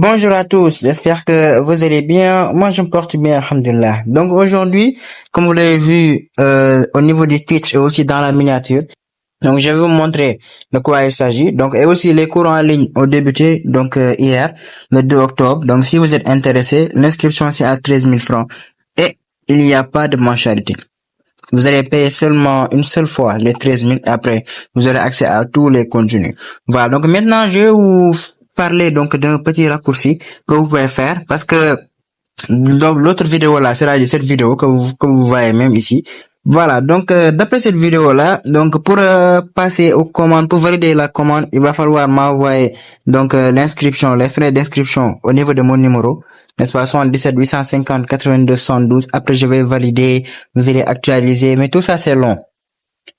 Bonjour à tous, j'espère que vous allez bien. Moi, je me porte bien, alhamdulillah. Donc aujourd'hui, comme vous l'avez vu au niveau du Twitch et aussi dans la miniature, donc je vais vous montrer de quoi il s'agit. Donc et aussi les cours en ligne ont débuté donc hier, le 2 octobre. Donc si vous êtes intéressé, l'inscription c'est à 13 000 francs et il n'y a pas de mensualité. Vous allez payer seulement une seule fois les 13 000 et après vous aurez accès à tous les contenus. Voilà, donc maintenant je vais vous parler donc d'un petit raccourci que vous pouvez faire parce que donc l'autre vidéo là, c'est-à-dire cette vidéo que vous voyez même ici. Voilà, donc d'après cette vidéo là, donc pour passer aux commandes, pour valider la commande, il va falloir m'envoyer donc l'inscription, les frais d'inscription au niveau de mon numéro, n'est-ce pas, 77 850 82 72. Après je vais valider, vous allez actualiser, mais tout ça c'est long.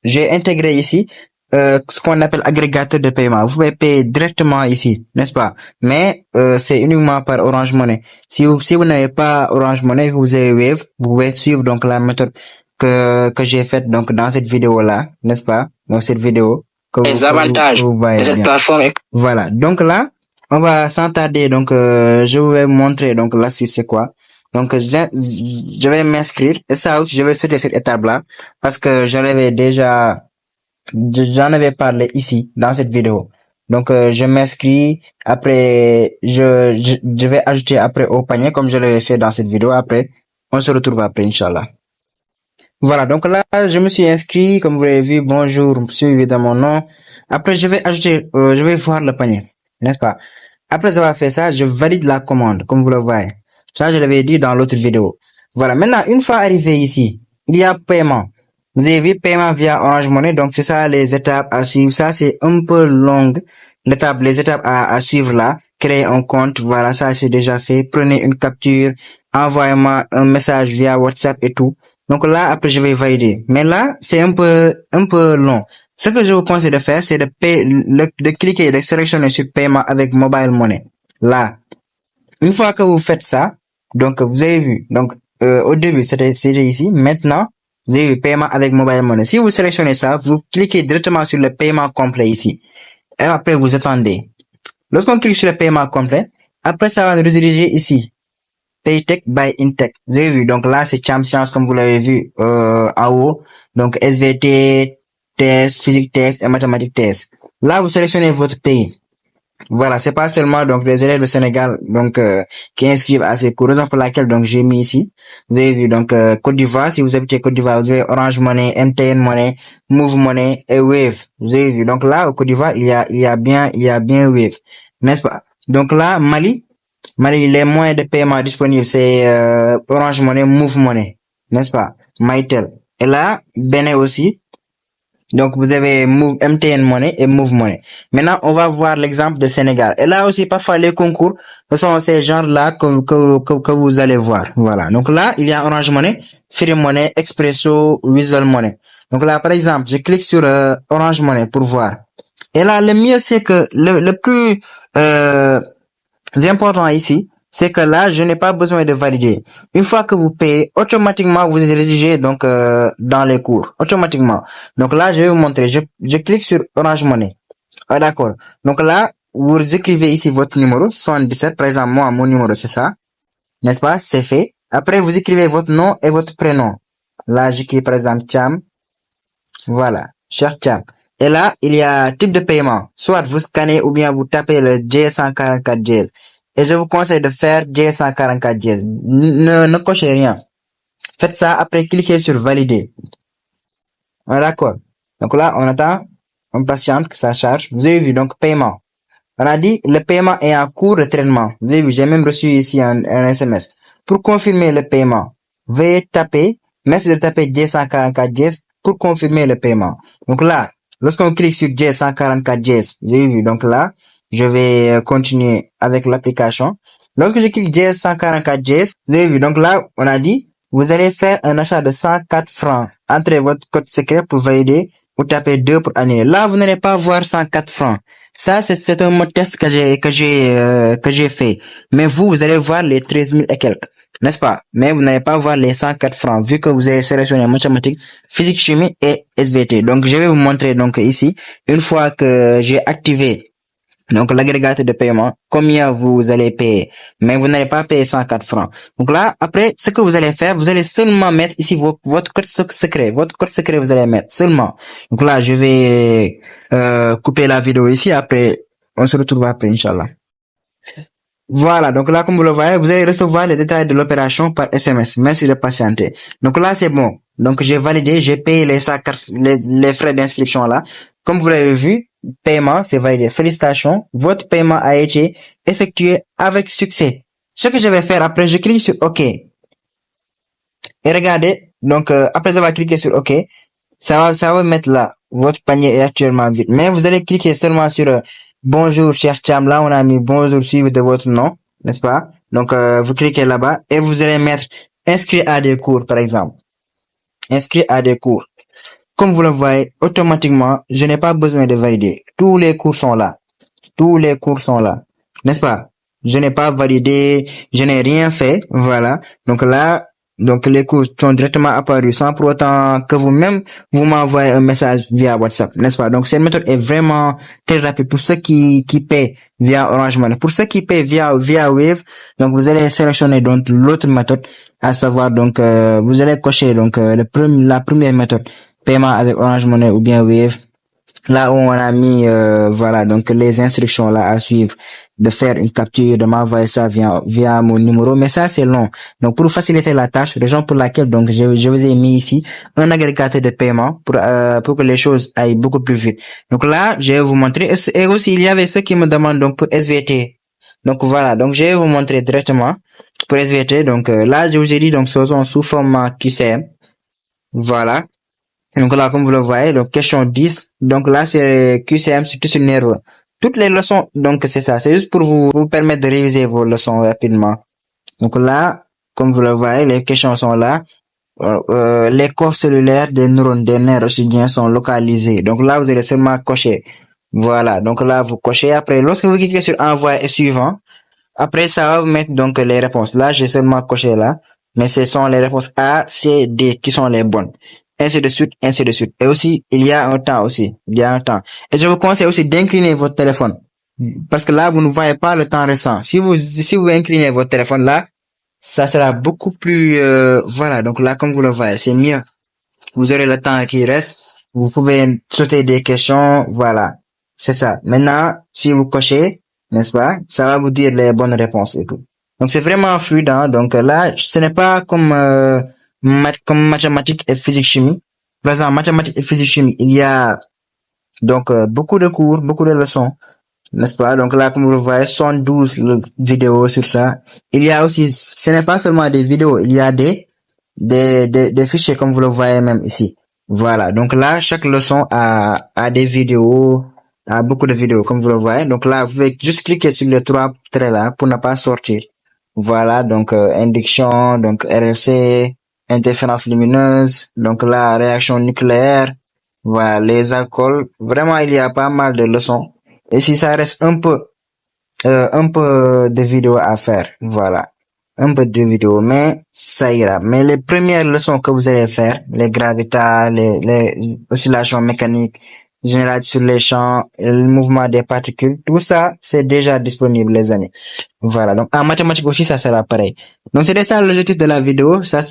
J'ai intégré ici ce qu'on appelle agrégateur de paiement. Vous pouvez payer directement ici, n'est-ce pas? Mais c'est uniquement par Orange Money. Si vous n'avez pas Orange Money, vous avez Wave, vous pouvez suivre donc la méthode que j'ai faite donc dans cette vidéo là, n'est-ce pas? Donc cette vidéo les avantages que vous voyez de cette plateforme. Voilà. Donc là, on va sans tarder. Donc je vais vous montrer donc l'astuce c'est quoi. Donc je vais m'inscrire et ça aussi je vais sauter cette étape là parce que j'en avais parlé ici dans cette vidéo. Donc je m'inscris, après je vais ajouter après au panier comme je l'avais fait dans cette vidéo. Après on se retrouve après, Inch'Allah. Voilà, donc là je me suis inscrit comme vous l'avez vu. Bonjour, suivi de mon nom. Après je vais ajouter, je vais voir le panier, n'est-ce pas? Après avoir fait ça, je valide la commande comme vous le voyez. Ça je l'avais dit dans l'autre vidéo. Voilà, maintenant une fois arrivé ici, il y a paiement. Vous avez vu paiement via Orange Money, donc c'est ça les étapes à suivre. Ça c'est un peu long, les étapes à suivre là. Créer un compte, voilà, ça c'est déjà fait. Prenez une capture, envoyez-moi un message via WhatsApp et tout. Donc là, après je vais valider. Mais là, c'est un peu long. Ce que je vous conseille de faire, c'est de cliquer et de sélectionner sur paiement avec mobile money. Là, une fois que vous faites ça, donc vous avez vu, donc au début c'était ici, maintenant vous avez vu paiement avec mobile money. Si vous sélectionnez ça, vous cliquez directement sur le paiement complet ici. Et après vous attendez. Lorsqu'on clique sur le paiement complet, après ça va nous rediriger ici. Paytech by Intech. Vous avez vu, donc là c'est Champions comme vous l'avez vu en haut. Donc SVT, test, physique test et mathématiques test. Là vous sélectionnez votre pays. Voilà, c'est pas seulement donc les élèves du Sénégal donc qui inscrivent à ces cours, raison pour laquelle donc j'ai mis ici. Vous avez vu donc Côte d'Ivoire, si vous habitez Côte d'Ivoire, vous avez Orange Money, MTN Money, Move Money et Wave. Vous avez vu donc là au Côte d'Ivoire, il y a bien Wave, n'est-ce pas? Donc là Mali, les moyens de paiement disponibles c'est Orange Money, Move Money, n'est-ce pas? Mytel. Et là Bénin aussi. Donc, vous avez MTN Money et Move Money. Maintenant, on va voir l'exemple de Sénégal. Et là aussi, parfois, les concours, ce sont ces genres-là que vous allez voir. Voilà. Donc là, il y a Orange Money, Free Money, Expresso, Wizall Money. Donc là, par exemple, je clique sur Orange Money pour voir. Et là, le mieux, c'est que le plus important ici, c'est que là, je n'ai pas besoin de valider. Une fois que vous payez, automatiquement, vous êtes rédigé donc dans les cours, automatiquement. Donc là, je vais vous montrer. Je clique sur Orange Money. Ah, d'accord. Donc là, vous écrivez ici votre numéro, 77. Par exemple, moi, mon numéro, c'est ça. N'est-ce pas? C'est fait. Après, vous écrivez votre nom et votre prénom. Là, j'écris par exemple Cham. Voilà. Cher Cham. Et là, il y a type de paiement. Soit vous scannez ou bien vous tapez le J144 Js. Et je vous conseille de faire J144 Js. Ne cochez rien. Faites ça, après cliquez sur valider. D'accord. Donc là, on attend, on patiente que ça charge. Vous avez vu, donc paiement. On a dit, le paiement est en cours de traitement. Vous avez vu, j'ai même reçu ici un SMS. Pour confirmer le paiement, veuillez taper, merci de taper J144 Js pour confirmer le paiement. Donc là, lorsqu'on clique sur J144 Js, vous avez vu, donc là, je vais continuer avec l'application. Lorsque je clique J144 Js, vous avez vu, donc là, on a dit, vous allez faire un achat de 104 francs. Entrez votre code secret pour valider ou tapez 2 pour annuler. Là, vous n'allez pas voir 104 francs. Ça, c'est un mode test que j'ai fait. Mais vous allez voir les 13 000 et quelques. N'est-ce pas? Mais vous n'allez pas voir les 104 francs vu que vous avez sélectionné mathématiques, physique, chimie et SVT. Donc, je vais vous montrer donc ici, une fois que j'ai activé Donc, l'agrégateur de paiement, combien vous allez payer. Mais vous n'allez pas payer 104 francs. Donc là, après, ce que vous allez faire, vous allez seulement mettre ici votre code secret. Votre code secret, vous allez mettre seulement. Donc là, je vais couper la vidéo ici. Après, on se retrouve après, Inch'Allah. Voilà, donc là, comme vous le voyez, vous allez recevoir les détails de l'opération par SMS. Merci de patienter. Donc là, c'est bon. Donc j'ai validé, j'ai payé les frais d'inscription là. Comme vous l'avez vu, paiement, c'est validé. Félicitations, votre paiement a été effectué avec succès. Ce que je vais faire après, je clique sur OK. Et regardez, donc après avoir cliqué sur OK, ça va mettre là. Votre panier est actuellement vide. Mais vous allez cliquer seulement sur bonjour cher Cham. Là, on a mis bonjour suivi de votre nom, n'est-ce pas? Donc vous cliquez là-bas et vous allez mettre inscrit à des cours, par exemple. Inscrit à des cours. Comme vous le voyez, automatiquement, je n'ai pas besoin de valider. Tous les cours sont là. Tous les cours sont là. N'est-ce pas? Je n'ai pas validé, je n'ai rien fait. Voilà. Donc là, donc les cours sont directement apparus sans pour autant que vous-même, vous m'envoyez un message via WhatsApp. N'est-ce pas? Donc cette méthode est vraiment très rapide pour ceux qui paient via Orange Money. Pour ceux qui paient via Wave, donc vous allez sélectionner donc l'autre méthode, à savoir donc vous allez cocher donc la première méthode, paiement avec Orange Money ou bien Wave. Là où on a mis voilà donc les instructions là à suivre, de faire une capture, de m'envoyer ça via mon numéro, mais ça c'est long. Donc pour faciliter la tâche, raison pour laquelle donc je vous ai mis ici un agrégateur de paiement pour que les choses aillent beaucoup plus vite. Donc là, je vais vous montrer, et aussi il y avait ceux qui me demandent donc pour SVT. Donc voilà, donc je vais vous montrer directement pour SVT. Donc là je vous ai dit donc ce sont sous format QCM. Voilà. Donc là, comme vous le voyez, donc question 10. Donc là, c'est QCM sur tout ce nerveux. Toutes les leçons, donc c'est ça. C'est juste pour vous permettre de réviser vos leçons rapidement. Donc là, comme vous le voyez, les questions sont là. Les corps cellulaires des neurones des nerfs ossiliens sont localisés. Donc là, vous allez seulement cocher. Voilà. Donc là, vous cochez. Après, lorsque vous cliquez sur envoyer et suivant, après, ça va vous mettre donc les réponses. Là, j'ai seulement coché là. Mais ce sont les réponses A, C, D qui sont les bonnes. Ainsi de suite, ainsi de suite. Et aussi, il y a un temps aussi. Il y a un temps. Et je vous conseille aussi d'incliner votre téléphone. Parce que là, vous ne voyez pas le temps récent. Si vous inclinez votre téléphone là, ça sera beaucoup plus, voilà. Donc là, comme vous le voyez, c'est mieux. Vous aurez le temps qui reste. Vous pouvez sauter des questions. Voilà. C'est ça. Maintenant, si vous cochez, n'est-ce pas, ça va vous dire les bonnes réponses et tout. Donc c'est vraiment fluide, hein. Donc là, ce n'est pas comme comme mathématiques et physique chimie. Par exemple, mathématiques et physique chimie, il y a donc beaucoup de cours, beaucoup de leçons, n'est-ce pas? Donc là, comme vous le voyez, 112 vidéos sur ça. Il y a aussi, ce n'est pas seulement des vidéos, il y a des fichiers comme vous le voyez même ici. Voilà. Donc là, chaque leçon a des vidéos, a beaucoup de vidéos comme vous le voyez. Donc là, vous pouvez juste cliquer sur les trois traits là pour ne pas sortir. Voilà. Donc induction, donc RLC, interférence lumineuse, donc la réaction nucléaire, voilà, les alcools. Vraiment, il y a pas mal de leçons. Et si ça reste un peu de vidéos à faire, voilà, un peu de vidéos, mais ça ira. Mais les premières leçons que vous allez faire, les gravitas, les oscillations mécaniques, générales sur les champs, le mouvement des particules, tout ça, c'est déjà disponible, les amis. Voilà. Donc, en mathématiques aussi, ça sera pareil. Donc, c'était ça l'objectif de la vidéo. Ça,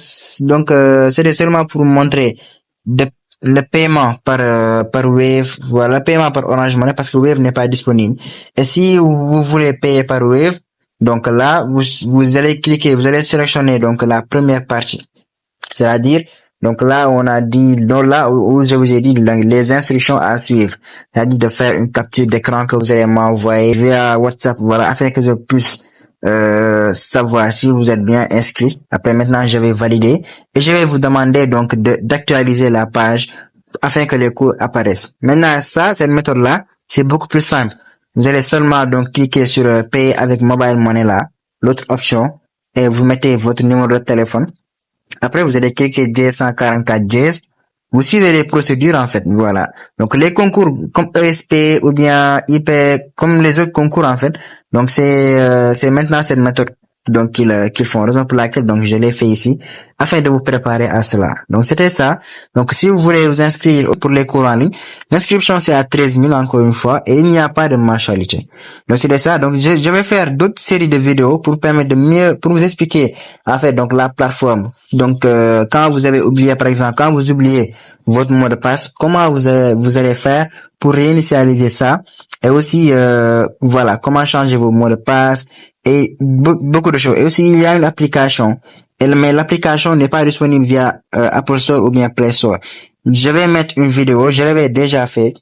donc, c'était seulement pour montrer le paiement par Wave, voilà, le paiement par Orange Money parce que Wave n'est pas disponible. Et si vous voulez payer par Wave, donc là, vous allez cliquer, vous allez sélectionner donc la première partie. C'est-à-dire, donc là, on a dit, donc là où je vous ai dit les instructions à suivre. C'est-à-dire de faire une capture d'écran que vous allez m'envoyer via WhatsApp, voilà, afin que je puisse savoir si vous êtes bien inscrit. Après, maintenant, je vais valider et je vais vous demander donc d'actualiser la page afin que les cours apparaissent. Maintenant, ça, cette méthode-là, c'est beaucoup plus simple. Vous allez seulement donc cliquer sur payer avec mobile money là, l'autre option, et vous mettez votre numéro de téléphone. Après, vous allez cliquer J144J. Vous suivez les procédures, en fait. Voilà. Donc, les concours comme ESP ou bien IP, comme les autres concours, en fait. Donc, c'est maintenant cette méthode donc qu'ils font, raison pour laquelle donc je l'ai fait ici afin de vous préparer à cela. Donc c'était ça. Donc si vous voulez vous inscrire pour les cours en ligne, l'inscription c'est à 13 000 encore une fois et il n'y a pas de mensualité. Donc c'était ça. Donc je vais faire d'autres séries de vidéos pour permettre de mieux, pour vous expliquer en fait donc la plateforme. Donc quand vous avez oublié par exemple, quand vous oubliez votre mot de passe, comment vous allez faire pour réinitialiser ça et aussi voilà comment changer vos mots de passe et beaucoup de choses. Et aussi il y a une application, mais l'application n'est pas disponible via Apple Store ou bien Play Store. Je vais mettre une vidéo, je l'avais déjà fait.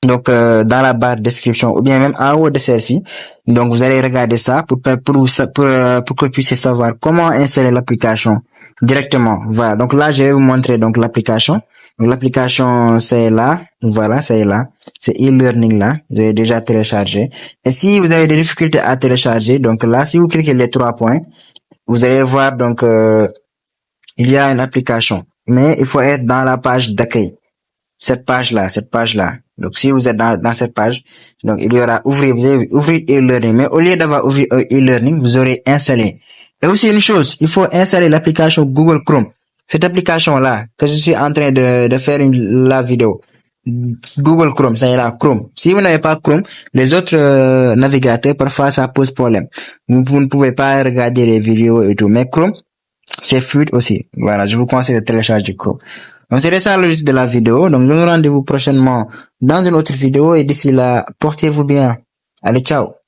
Donc dans la barre de description ou bien même en haut de celle-ci. Donc vous allez regarder ça pour que vous puissiez savoir comment installer l'application directement. Voilà. Donc là je vais vous montrer donc l'application. Donc l'application c'est là, voilà, c'est là. C'est e-learning là, j'ai déjà téléchargé. Et si vous avez des difficultés à télécharger, donc là si vous cliquez les 3 points, vous allez voir donc il y a une application, mais il faut être dans la page d'accueil. Cette page-là. Donc, si vous êtes dans cette page, donc, il y aura vous allez ouvrir e-learning. Mais au lieu d'avoir ouvert e-learning, vous aurez installé. Et aussi une chose, il faut installer l'application Google Chrome. Cette application-là, que je suis en train de faire la vidéo. Google Chrome, ça y est là, Chrome. Si vous n'avez pas Chrome, les autres navigateurs, parfois, ça pose problème. Vous ne pouvez pas regarder les vidéos et tout. Mais Chrome, c'est fluide aussi. Voilà, je vous conseille de télécharger Chrome. Donc, c'est ça le but de la vidéo. Donc, nous nous rendez-vous prochainement dans une autre vidéo et d'ici là, portez-vous bien. Allez, ciao.